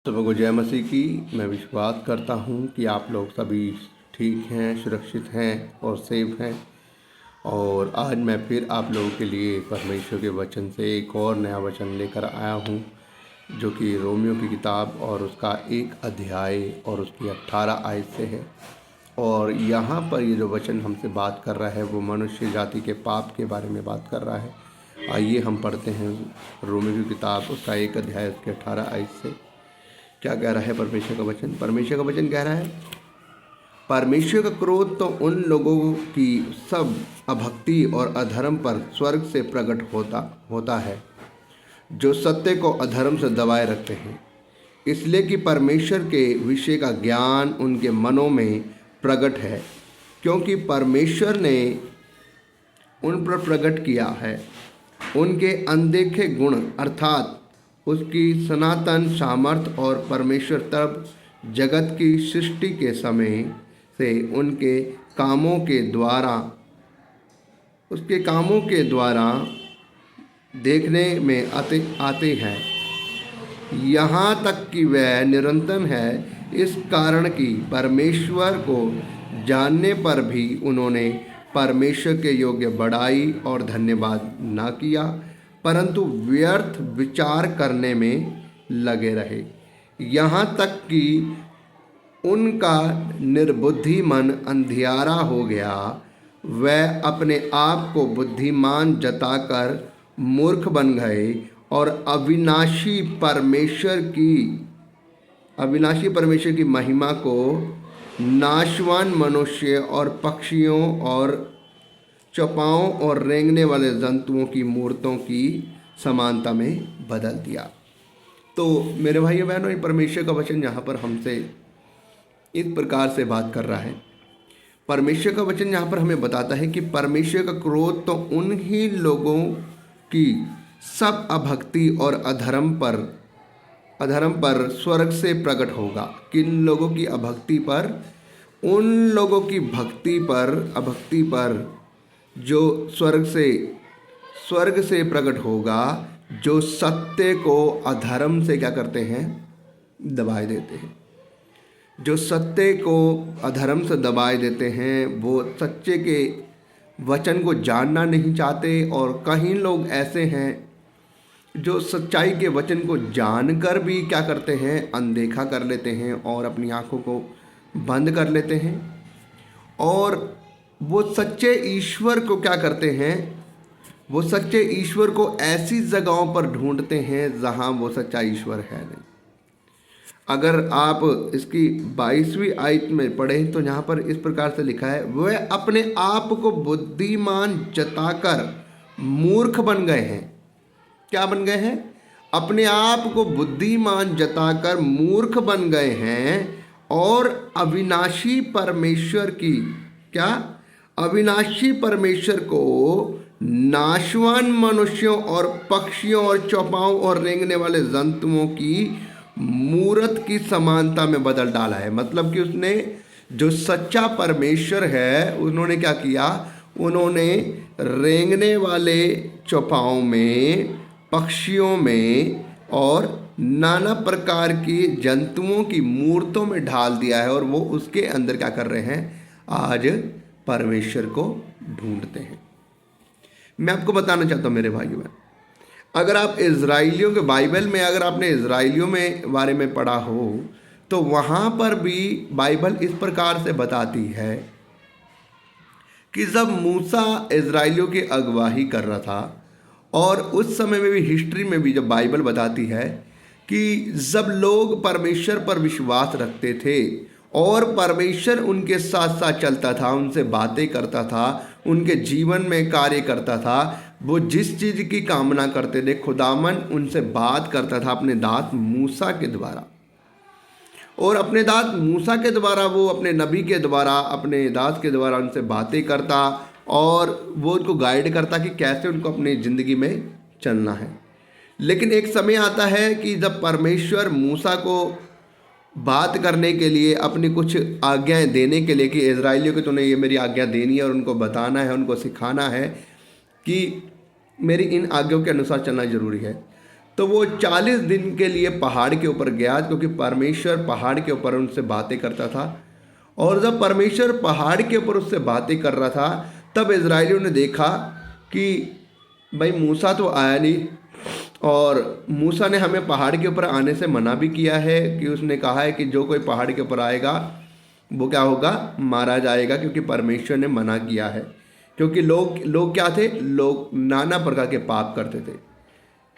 सबको जय मसीह की। मैं विश्वास करता हूँ कि आप लोग सभी ठीक हैं, सुरक्षित हैं और सेफ हैं। और आज मैं फिर आप लोगों के लिए परमेश्वर के वचन से एक और नया वचन लेकर आया हूँ, जो कि रोमियो की किताब और उसका 1 अध्याय और उसकी 18 आयत से है। और यहाँ पर ये जो वचन हमसे बात कर रहा है वो मनुष्य जाति के पाप के बारे में बात कर रहा है। आइए हम पढ़ते हैं रोमियो की किताब उसका 1 अध्याय उसके 18 आयत से। क्या कह रहा है परमेश्वर का वचन? परमेश्वर का वचन कह रहा है, परमेश्वर का क्रोध तो उन लोगों की सब अभक्ति और अधर्म पर स्वर्ग से प्रकट होता है जो सत्य को अधर्म से दबाए रखते हैं, इसलिए कि परमेश्वर के विषय का ज्ञान उनके मनों में प्रकट है, क्योंकि परमेश्वर ने उन पर प्रकट किया है उनके अनदेखे गुण, अर्थात उसकी सनातन सामर्थ। और परमेश्वर तब जगत की सृष्टि के समय से उसके कामों के द्वारा देखने में आते हैं, यहाँ तक कि वह निरंतर है। इस कारण कि परमेश्वर को जानने पर भी उन्होंने परमेश्वर के योग्य बड़ाई और धन्यवाद ना किया, परंतु व्यर्थ विचार करने में लगे रहे, यहाँ तक कि उनका निर्बुद्धि मन अंधियारा हो गया। वह अपने आप को बुद्धिमान जताकर मूर्ख बन गए और अविनाशी परमेश्वर की महिमा को नाशवान मनुष्य और पक्षियों और चौपाओं और रेंगने वाले जंतुओं की मूर्तों की समानता में बदल दिया। तो मेरे भाइयों बहनों, ये परमेश्वर का वचन यहाँ पर हमसे इस प्रकार से बात कर रहा है। परमेश्वर का वचन यहाँ पर हमें बताता है कि परमेश्वर का क्रोध तो उन्हीं लोगों की सब अभक्ति और अधर्म पर स्वर्ग से प्रकट होगा। किन लोगों की अभक्ति पर? उन लोगों की अभक्ति पर जो स्वर्ग से प्रकट होगा, जो सत्य को अधर्म से क्या करते हैं? दबाए देते हैं। जो सत्य को अधर्म से दबाए देते हैं, वो सच्चे के वचन को जानना नहीं चाहते। और कहीं लोग ऐसे हैं जो सच्चाई के वचन को जानकर भी क्या करते हैं? अनदेखा कर लेते हैं और अपनी आंखों को बंद कर लेते हैं। और वो सच्चे ईश्वर को क्या करते हैं? वो सच्चे ईश्वर को ऐसी जगहों पर ढूंढते हैं जहां वो सच्चा ईश्वर है नहीं। अगर आप इसकी 22वीं आयत में पढ़ें तो यहाँ पर इस प्रकार से लिखा है, वह अपने आप को बुद्धिमान जताकर मूर्ख बन गए हैं। क्या बन गए हैं? अपने आप को बुद्धिमान जताकर मूर्ख बन गए हैं और अविनाशी परमेश्वर को नाशवान मनुष्यों और पक्षियों और चौपाओं और रेंगने वाले जंतुओं की मूरत की समानता में बदल डाला है। मतलब कि उसने जो सच्चा परमेश्वर है, उन्होंने क्या किया? उन्होंने रेंगने वाले चौपाओं में, पक्षियों में और नाना प्रकार की जंतुओं की मूर्तों में ढाल दिया है। और वो उसके अंदर क्या कर रहे हैं? आज परमेश्वर को ढूंढते हैं। मैं आपको बताना चाहता हूँ मेरे भाइयों, अगर आप इजराइलियों के बाइबल में, अगर आपने इजराइलियों में बारे में पढ़ा हो तो वहाँ पर भी बाइबल इस प्रकार से बताती है कि जब मूसा इजराइलियों की अगुवाई कर रहा था, और उस समय में भी हिस्ट्री में भी जब बाइबल बताती है कि जब लोग परमेश्वर पर विश्वास रखते थे और परमेश्वर उनके साथ साथ चलता था, उनसे बातें करता था, उनके जीवन में कार्य करता था, वो जिस चीज़ की कामना करते थे, खुदावन उनसे बात करता था अपने दास मूसा के द्वारा। और अपने दास मूसा के द्वारा, वो अपने नबी के द्वारा, अपने दास के द्वारा उनसे बातें करता और वो उनको गाइड करता कि कैसे उनको अपनी ज़िंदगी में चलना है। लेकिन एक समय आता है कि जब परमेश्वर मूसा को बात करने के लिए, अपनी कुछ आज्ञाएं देने के लिए कि इजराइलियों को तूने ये मेरी आज्ञा देनी है और उनको बताना है, उनको सिखाना है कि मेरी इन आज्ञाओं के अनुसार चलना ज़रूरी है, तो वो 40 दिन के लिए पहाड़ के ऊपर गया, क्योंकि परमेश्वर पहाड़ के ऊपर उनसे बातें करता था। और जब परमेश्वर पहाड़ के ऊपर उससे बातें कर रहा था, तब इजराइलियों ने देखा कि भाई मूसा तो आया नहीं, और मूसा ने हमें पहाड़ के ऊपर आने से मना भी किया है, कि उसने कहा है कि जो कोई पहाड़ के ऊपर आएगा वो क्या होगा, मारा जाएगा, क्योंकि परमेश्वर ने मना किया है। क्योंकि लोग क्या थे, लोग नाना प्रकार के पाप करते थे।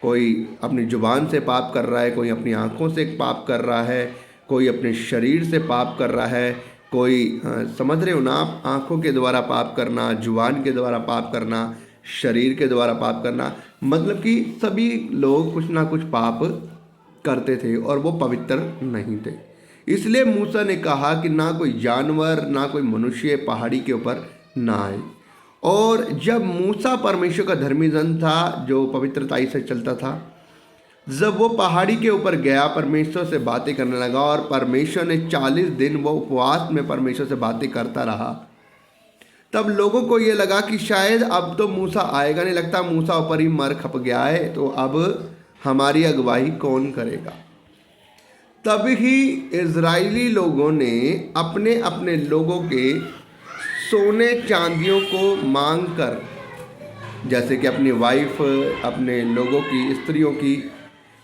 कोई अपनी जुबान से पाप कर रहा है, कोई अपनी आँखों से पाप कर रहा है, कोई अपने शरीर से पाप कर रहा है, कोई समझ रहे हो ना आप, आँखों के द्वारा पाप करना, जुबान के द्वारा पाप करना, शरीर के द्वारा पाप करना, मतलब कि सभी लोग कुछ ना कुछ पाप करते थे और वो पवित्र नहीं थे। इसलिए मूसा ने कहा कि ना कोई जानवर ना कोई मनुष्य पहाड़ी के ऊपर ना आए। और जब मूसा परमेश्वर का धर्मी जन था, जो पवित्रताई से चलता था, जब वो पहाड़ी के ऊपर गया, परमेश्वर से बातें करने लगा, और परमेश्वर ने 40 दिन वो उपवास में परमेश्वर से बातें करता रहा, तब लोगों को ये लगा कि शायद अब तो मूसा आएगा नहीं, लगता मूसा ऊपर ही मर खप गया है, तो अब हमारी अगुवाई कौन करेगा। तभी इजरायली लोगों ने अपने अपने लोगों के सोने चांदियों को मांग कर, जैसे कि अपनी वाइफ, अपने लोगों की, स्त्रियों की,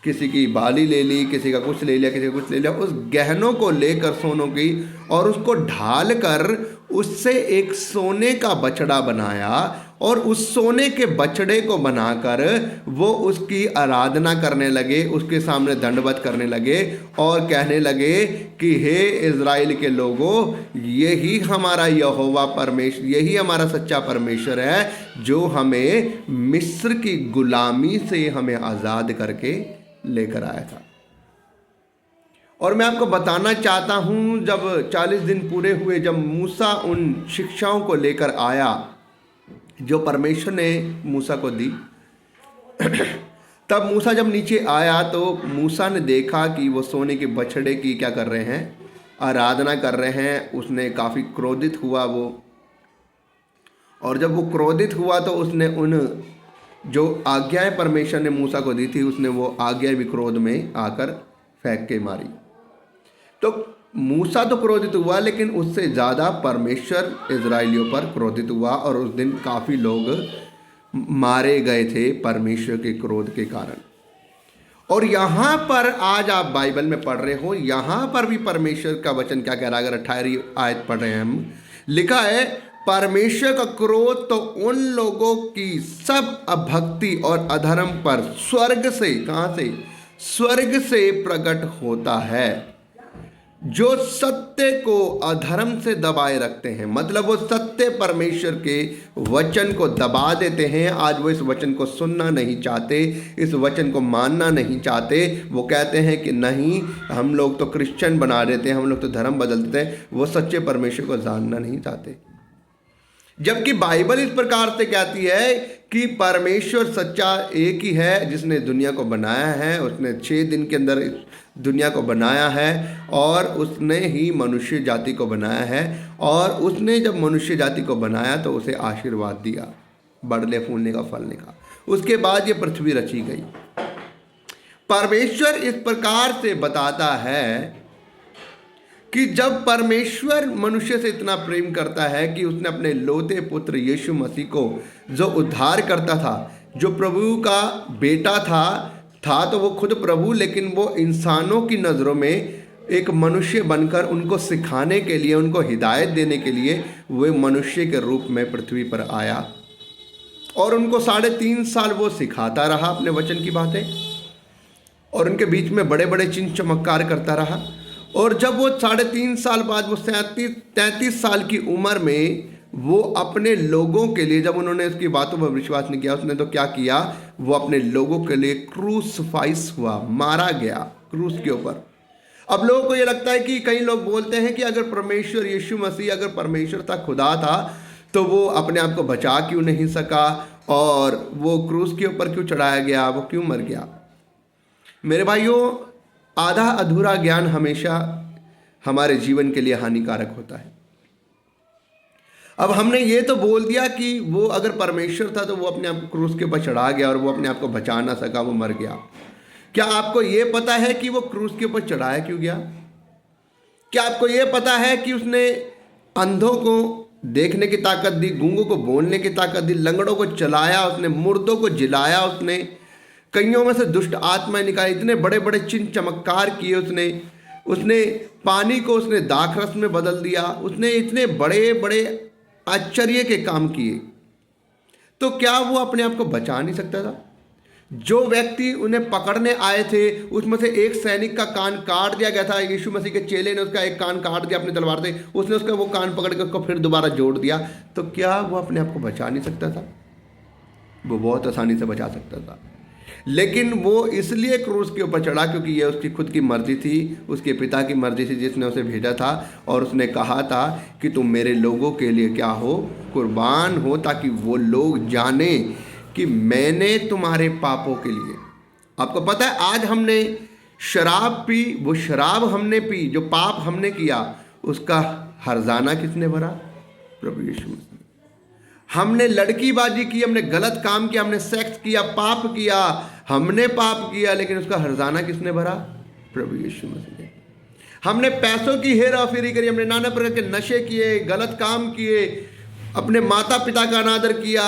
किसी की बाली ले ली, किसी का कुछ ले लिया, किसी का कुछ ले लिया, उस गहनों को लेकर सोनों की, और उसको ढाल कर उससे एक सोने का बछड़ा बनाया, और उस सोने के बछड़े को बनाकर वो उसकी आराधना करने लगे, उसके सामने दंडवत करने लगे और कहने लगे कि हे इज़राइल के लोगों, यही हमारा यहोवा परमेश्वर, यही हमारा सच्चा परमेश्वर है, जो हमें मिस्र की गुलामी से हमें आज़ाद करके लेकर आया था। और मैं आपको बताना चाहता हूं, जब 40 दिन पूरे हुए, जब मूसा उन शिक्षाओं को लेकर आया जो परमेश्वर ने मूसा को दी, तब मूसा जब नीचे आया तो मूसा ने देखा कि वो सोने के बछड़े की क्या कर रहे हैं, आराधना कर रहे हैं। उसने काफ़ी क्रोधित हुआ वो, और जब वो क्रोधित हुआ तो उसने उन जो आज्ञाएं परमेश्वर ने मूसा को दी थी, उसने वो आज्ञा भी क्रोध में आकर फेंक के मारी। तो मूसा तो क्रोधित हुआ, लेकिन उससे ज़्यादा परमेश्वर इजराइलियों पर क्रोधित हुआ, और उस दिन काफ़ी लोग मारे गए थे परमेश्वर के क्रोध के कारण। और यहाँ पर आज आप बाइबल में पढ़ रहे हो, यहाँ पर भी परमेश्वर का वचन क्या कह रहा है, अगर 18वीं आयत पढ़ रहे हैं हम, लिखा है परमेश्वर का क्रोध तो उन लोगों की सब अभक्ति और अधर्म पर स्वर्ग से, कहाँ से, स्वर्ग से प्रकट होता है, जो सत्य को अधर्म से दबाए रखते हैं। मतलब वो सत्य परमेश्वर के वचन को दबा देते हैं। आज वो इस वचन को सुनना नहीं चाहते, इस वचन को मानना नहीं चाहते। वो कहते हैं कि नहीं, हम लोग तो क्रिश्चियन बना देते हैं, हम लोग तो धर्म बदल देते हैं। वो सच्चे परमेश्वर को जानना नहीं चाहते। जबकि बाइबल इस प्रकार से कहती है कि परमेश्वर सच्चा एक ही है, जिसने दुनिया को बनाया है। उसने 6 दिन के अंदर इस दुनिया को बनाया है, और उसने ही मनुष्य जाति को बनाया है। और उसने जब मनुष्य जाति को बनाया तो उसे आशीर्वाद दिया, बढ़ने फूलने का, फलने का। उसके बाद ये पृथ्वी रची गई। परमेश्वर इस प्रकार से बताता है कि जब परमेश्वर मनुष्य से इतना प्रेम करता है कि उसने अपने लोते पुत्र यीशु मसीह को, जो उद्धार करता था, जो प्रभु का बेटा था तो वो खुद प्रभु, लेकिन वो इंसानों की नज़रों में एक मनुष्य बनकर उनको सिखाने के लिए, उनको हिदायत देने के लिए वो मनुष्य के रूप में पृथ्वी पर आया। और उनको 3.5 साल वो सिखाता रहा अपने वचन की बातें, और उनके बीच में बड़े बड़े चिन्ह चमत्कार करता रहा। और जब वो 3.5 साल बाद, वो 33 साल की उम्र में, वो अपने लोगों के लिए, जब उन्होंने उसकी बातों पर विश्वास नहीं किया, उसने तो क्या किया, वो अपने लोगों के लिए क्रूसफाइस हुआ, मारा गया क्रूस के ऊपर। अब लोगों को ये लगता है कि कई लोग बोलते हैं कि अगर परमेश्वर, यीशु मसीह अगर परमेश्वर था, खुदा था, तो वो अपने आप को बचा क्यों नहीं सका, और वो क्रूस के ऊपर क्यों चढ़ाया गया, वो क्यों मर गया। मेरे भाइयों, आधा अधूरा ज्ञान हमेशा हमारे जीवन के लिए हानिकारक होता है। अब हमने ये तो बोल दिया कि वो अगर परमेश्वर था तो वो अपने आप को क्रूस के ऊपर चढ़ा गया, और वो अपने आप को बचा ना सका, वो मर गया। क्या आपको ये पता है कि वो क्रूस के ऊपर चढ़ाया क्यों गया? क्या आपको ये पता है कि उसने अंधों को देखने की ताकत दी, गूंगों को बोलने की ताकत दी, लंगड़ों को चलाया उसने, मुर्दों को जिलाया उसने, कईयों में से दुष्ट आत्माएं निकाली, इतने बड़े बड़े चिन्ह चमत्कार किए उसने, उसने पानी को उसने दाखरस में बदल दिया, उसने इतने बड़े बड़े आश्चर्य के काम किए, तो क्या वो अपने आप को बचा नहीं सकता था? जो व्यक्ति उन्हें पकड़ने आए थे उसमें से एक सैनिक का कान काट दिया गया था, यीशु मसीह के चेले ने उसका एक कान काट दिया अपनी तलवार से, उसने उसका वो कान पकड़ के उसको फिर दोबारा जोड़ दिया, तो क्या वो अपने आप को बचा नहीं सकता था? वो बहुत आसानी से बचा सकता था, लेकिन वो इसलिए क्रूस के ऊपर चढ़ा क्योंकि ये उसकी खुद की मर्जी थी, उसके पिता की मर्जी थी जिसने उसे भेजा था, और उसने कहा था कि तुम मेरे लोगों के लिए क्या हो, कुर्बान हो, ताकि वो लोग जाने कि मैंने तुम्हारे पापों के लिए। आपको पता है आज हमने शराब पी, वो शराब हमने पी, जो पाप हमने किया उसका हर्जाना किसने भरा? प्रभु यीशु मसीह। हमने लड़कीबाजी की, हमने गलत काम किया, हमने सेक्स किया, पाप किया, हमने पाप किया, लेकिन उसका हर्जाना किसने भरा? प्रभु यीशु मसीह ने। हमने पैसों की हेरा फेरी करी, हमने नाना प्रकार के नशे किए, गलत काम किए, अपने माता पिता का अनादर किया,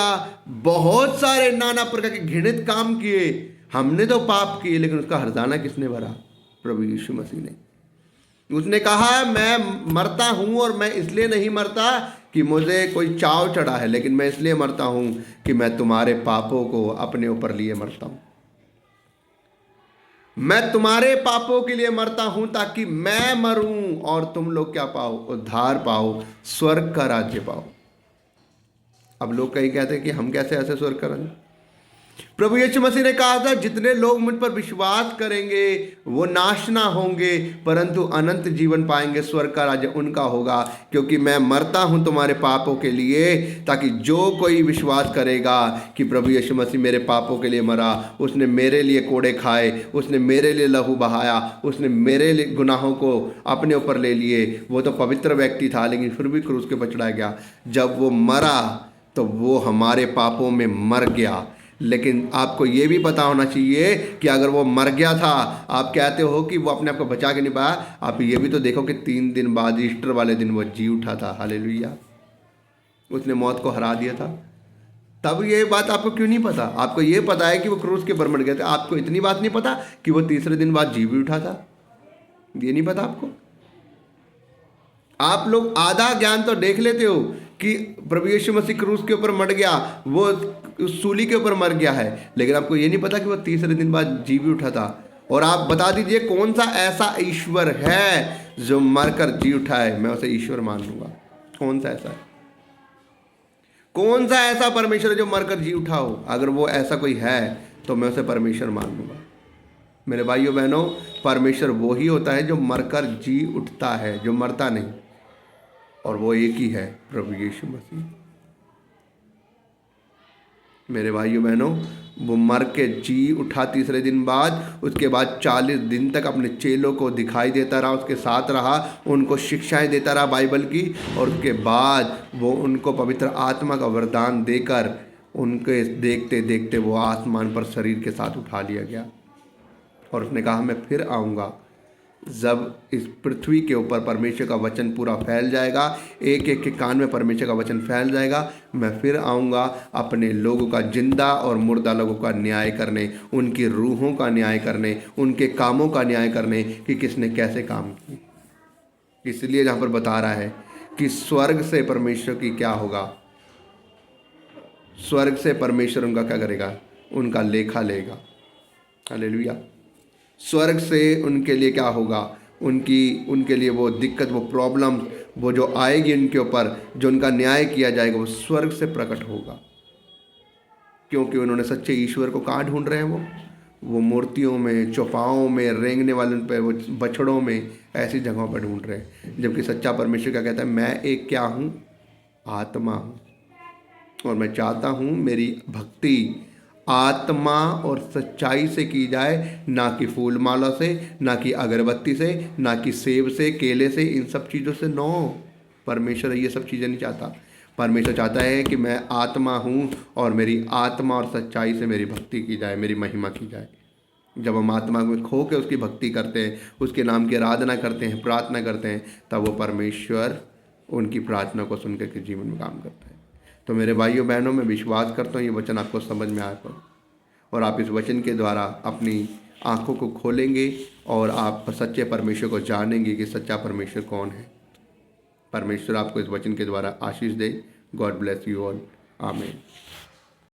बहुत सारे नाना प्रकार के घृणित काम किए, हमने तो पाप किए, लेकिन उसका हर्जाना किसने भरा? प्रभु यीशु मसीह ने। उसने कहा मैं मरता हूं और मैं इसलिए नहीं मरता कि मुझे कोई चाव चढ़ा है, लेकिन मैं इसलिए मरता हूं कि मैं तुम्हारे पापों को अपने ऊपर लिए मरता हूं। मैं तुम्हारे पापों के लिए मरता हूं ताकि मैं मरूं और तुम लोग क्या पाओ? उद्धार पाओ, स्वर्ग का राज्य पाओ। अब लोग कहीं कहते हैं कि हम कैसे ऐसे स्वर्ग करेंगे? प्रभु यीशु मसीह ने कहा था जितने लोग मुझ पर विश्वास करेंगे वो नाश ना होंगे परंतु अनंत जीवन पाएंगे, स्वर्ग का राज्य उनका होगा, क्योंकि मैं मरता हूं तुम्हारे पापों के लिए, ताकि जो कोई विश्वास करेगा कि प्रभु यीशु मसीह मेरे पापों के लिए मरा, उसने मेरे लिए कोड़े खाए, उसने मेरे लिए लहू बहाया, उसने मेरे लिए गुनाहों को अपने ऊपर ले लिए, वो तो पवित्र व्यक्ति था लेकिन फिर भी क्रूस के ऊपर चढ़ाया गया। जब वो मरा तो वो हमारे पापों में मर गया। लेकिन आपको ये भी पता होना चाहिए कि अगर वो मर गया था, आप कहते हो कि वो अपने आप को बचा के नहीं पाया, आप ये भी तो देखो कि 3 दिन बाद ईस्टर वाले दिन वो जी उठा था। हालेलुया, उसने मौत को हरा दिया था। तब ये बात आपको क्यों नहीं पता? आपको ये पता है कि वो क्रूस के ऊपर मर गया था, आपको इतनी बात नहीं पता कि वो तीसरे दिन बाद जी भी उठा था? ये नहीं पता आपको? आप लोग आधा ज्ञान तो देख लेते हो कि प्रभु यीशु मसीह क्रूस के ऊपर मर गया, वो उस सूली के ऊपर मर गया है, लेकिन आपको ये नहीं पता कि वो तीसरे दिन बाद जी भी उठा था। और आप बता दीजिए कौन सा ऐसा ईश्वर है जो मरकर जी उठा है? मैं उसे ईश्वर मान लूंगा। कौन सा ऐसा है? कौन सा ऐसा परमेश्वर है जो मरकर जी उठा हो? अगर वो ऐसा कोई है तो मैं उसे परमेश्वर मान लूंगा। मेरे भाइयों बहनों, परमेश्वर वो ही होता है जो मरकर जी उठता है, जो मरता नहीं, और वो एक ही है, प्रभु यीशु मसीह। मेरे भाइयों बहनों, वो मर के जी उठा तीसरे दिन बाद, उसके बाद 40 दिन तक अपने चेलों को दिखाई देता रहा, उसके साथ रहा, उनको शिक्षाएं देता रहा बाइबल की, और उसके बाद वो उनको पवित्र आत्मा का वरदान देकर उनके देखते देखते वो आसमान पर शरीर के साथ उठा लिया गया। और उसने कहा मैं फिर आऊँगा जब इस पृथ्वी के ऊपर परमेश्वर का वचन पूरा फैल जाएगा, एक एक के कान में परमेश्वर का वचन फैल जाएगा, मैं फिर आऊँगा अपने लोगों का, जिंदा और मुर्दा लोगों का न्याय करने, उनकी रूहों का न्याय करने, उनके कामों का न्याय करने कि किसने कैसे काम किए। इसलिए यहाँ पर बता रहा है कि स्वर्ग से परमेश्वर की क्या होगा? स्वर्ग से परमेश्वर उनका क्या करेगा? उनका लेखा लेगा। हालेलुया। स्वर्ग से उनके लिए क्या होगा? उनके लिए वो दिक्कत, वो प्रॉब्लम, वो जो आएगी उनके ऊपर, जो उनका न्याय किया जाएगा, वो स्वर्ग से प्रकट होगा। क्योंकि उन्होंने सच्चे ईश्वर को कहाँ ढूंढ रहे हैं? वो मूर्तियों में, चौपाओं में, रेंगने वालों पे, वो बछड़ों में, ऐसी जगहों पर ढूंढ रहे हैं। जबकि सच्चा परमेश्वर क्या कहता है? मैं एक क्या हूँ? आत्मा हूँ, और मैं चाहता हूँ मेरी भक्ति आत्मा और सच्चाई से की जाए, ना कि फूल माला से, ना कि अगरबत्ती से, ना कि सेब से, केले से, इन सब चीज़ों से। नो, परमेश्वर ये सब चीज़ें नहीं चाहता। परमेश्वर चाहता है कि मैं आत्मा हूँ और मेरी आत्मा और सच्चाई से मेरी भक्ति की जाए, मेरी महिमा की जाए। जब हम आत्मा में खो के उसकी भक्ति करते हैं, उसके नाम की आराधना करते हैं, प्रार्थना करते हैं, तब वो परमेश्वर उनकी प्रार्थना को सुन के जीवन में काम करता है। तो मेरे भाइयों बहनों, मैं विश्वास करता हूँ ये वचन आपको समझ में आया होगा और आप इस वचन के द्वारा अपनी आंखों को खोलेंगे और आप सच्चे परमेश्वर को जानेंगे कि सच्चा परमेश्वर कौन है। परमेश्वर आपको इस वचन के द्वारा आशीष दे। God bless you all. आमीन।